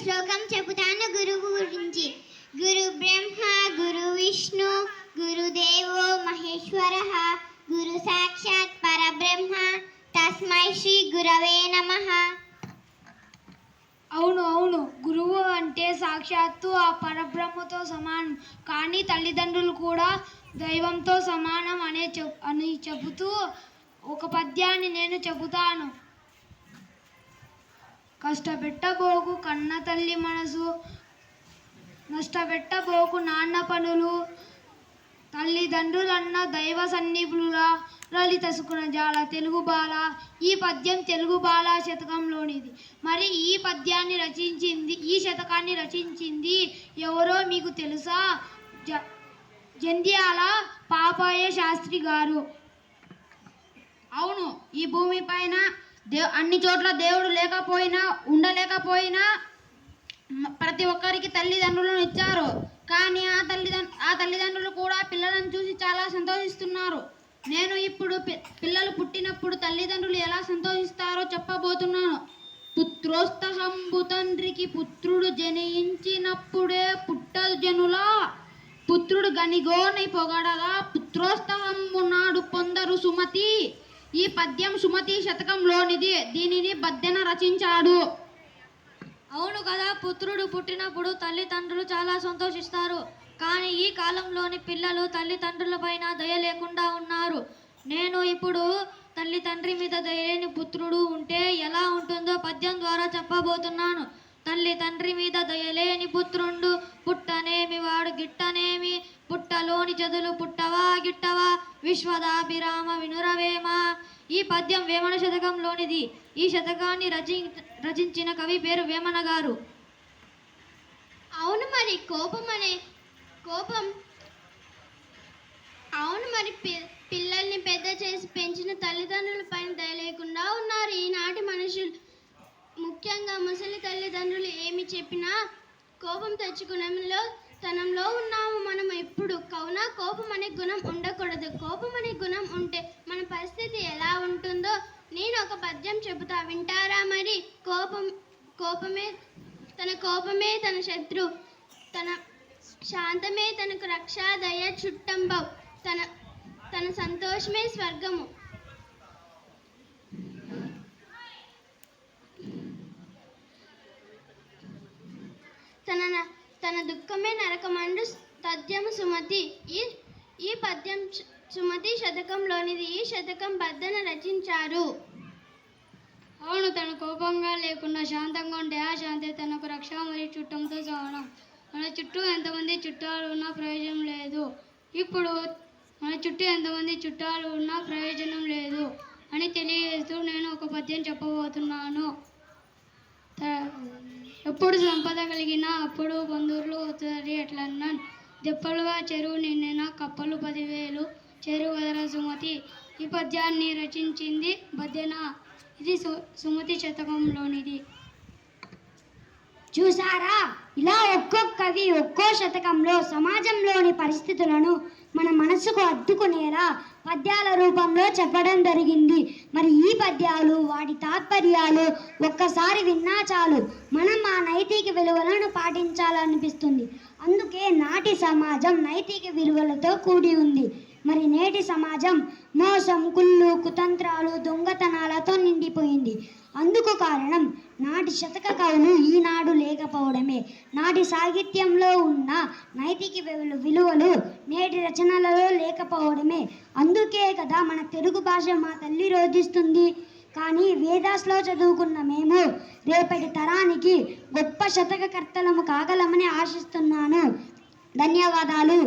శ్లోకం చెబుతాను గురువు గురించి. గురు బ్రహ్మ గురు విష్ణు గురుదేవో మహేశ్వరః గురు సాక్షాత్ పరబ్రహ్మ తస్మై శ్రీ గురవే నమః. అవును, గురువు అంటే సాక్షాత్తు ఆ పరబ్రహ్మతో సమానం. కానీ తల్లిదండ్రులు కూడా దైవంతో సమానం అని చెబుతూ ఒక పద్యాన్ని నేను చెబుతాను. కష్టపెట్టబోకు కన్న తల్లి మనసు, నష్టపెట్టబోకు నాన్న పనులు, తల్లిదండ్రులన్న దైవ సన్నిధులులా లలిత సుకున జాల తెలుగు బాల. ఈ పద్యం తెలుగు బాల శతకంలోనిది. మరి ఈ శతకాన్ని రచించింది ఎవరో మీకు తెలుసా? జంధ్యాల పాపయ్య శాస్త్రి గారు. అవును, ఈ భూమి పైన అన్ని చోట్ల దేవుడు లేకపోయినా ఉండలేకపోయినా ప్రతి ఒక్కరికి తల్లిదండ్రులను ఇచ్చారు. కానీ ఆ తల్లిదండ్రులు కూడా పిల్లలను చూసి చాలా సంతోషిస్తున్నారు. నేను ఇప్పుడు పిల్లలు పుట్టినప్పుడు తల్లిదండ్రులు ఎలా సంతోషిస్తారో చెప్పబోతున్నాను. పుత్రోత్సాహంబు తండ్రికి పుత్రుడు జనించినప్పుడే పుట్టదు జనులా, పుత్రుడు గనిగోనై పొగడగా పుత్రోత్సాహంబు నాడు పొందరు సుమతి. ఈ పద్యం సుమతి శతకంలోనిది. దీనిని బద్దెన రచించాడు. అవును కదా, పుత్రుడు పుట్టినప్పుడు తల్లిదండ్రులు చాలా సంతోషిస్తారు. కానీ ఈ కాలంలోని పిల్లలు తల్లిదండ్రుల పైన దయ లేకుండా ఉన్నారు. నేను ఇప్పుడు తల్లిదండ్రి మీద దయలేని పుత్రుడు ఉంటే ఎలా ఉంటుందో పద్యం ద్వారా చెప్పబోతున్నాను. తల్లిదండ్రి మీద దయలేని పుత్రుండు పుట్టనేమి వాడు గిట్టనేమి, పుట్టలోని చదులు పుట్టవా గిట్టవా, విశ్వదాభిరామ వినురవేమ. ఈ పద్యం వేమన శతకంలోనిది. ఈ శతకాన్ని రచించిన కవి పేరు వేమన గారు. అవును మరి పిల్లల్ని పెద్ద చేసి పెంచిన తల్లిదండ్రుల పైన దయ లేకుండా ఉన్నారు ఈనాటి మనుషులు. ముఖ్యంగా ముసలి తల్లిదండ్రులు ఏమి చెప్పినా కోపం తెచ్చుకునేలో తనంలో ఉన్నాము మనం ఎప్పుడు. కావున కోపం అనే గుణం ఉండకూడదు. కోపం అనే గుణం ఉంటే మన పరిస్థితి ఎలా ఉంటుందో నేను ఒక పద్యం చెబుతా, వింటారా మరి? కోపమే తన శత్రు, తన శాంతమే తనకు రక్ష, దయ చుట్టంబవు, తన సంతోషమే స్వర్గము. తన దుఃఖమే నరకమండు తథ్యము సుమతి. ఈ పద్యం సుమతి శతకంలోనిది. ఈ శతకం బద్దన రచించారు. అవును, తన కోపంగా లేకుండా శాంతంగా ఉంటే ఆ శాంతి తనకు రక్ష మరియు చుట్టంతో సమానం. మన చుట్టూ ఎంతమంది చుట్టాలు ఉన్నా ప్రయోజనం లేదు. ఇప్పుడు మన చుట్టూ ఎంతమంది చుట్టాలు ఉన్నా ప్రయోజనం లేదు అని తెలియజేస్తూ నేను ఒక పద్యం చెప్పబోతున్నాను. ఎప్పుడు సంపద కలిగినా అప్పుడు బంధువులు అవుతారు ఎట్లన్నాను. దెప్పలుగా చెరువు నిండిన కప్పలు 10,000 చెరువు వదల సుమతి. ఈ పద్యాన్ని రచించింది బద్దెన. ఇది సుమతి శతకంలోనిది. చూసారా, ఇలా ఒక్కొక్క కవి ఒక్కో శతకంలో సమాజంలోని పరిస్థితులను మన మనసుకు అద్దుకునేలా పద్యాల రూపంలో చెప్పడం జరిగింది. మరి ఈ పద్యాలు వాటి తాత్పర్యాలు ఒక్కసారి విన్నా చాలు మనం ఆ నైతిక విలువలను పాటించాలనిపిస్తుంది. అందుకే నాటి సమాజం నైతిక విలువలతో కూడి ఉంది. మరి నేటి సమాజం మోసం, కుళ్ళు, కుతంత్రాలు, దొంగతనాలతో నిండిపోయింది. అందుకు కారణం నాటి శతక కవులు ఈనాడు లేకపోవడమే. నాటి సాహిత్యంలో ఉన్న నైతిక విలువలు నేటి రచనలలో లేకపోవడమే. అందుకే కదా మన తెలుగు భాష మా తల్లి రోధిస్తుంది. కానీ వేదాస్లో చదువుకున్న మేము రేపటి తరానికి గొప్ప శతకకర్తలము కాగలమని ఆశిస్తున్నాను. ధన్యవాదాలు.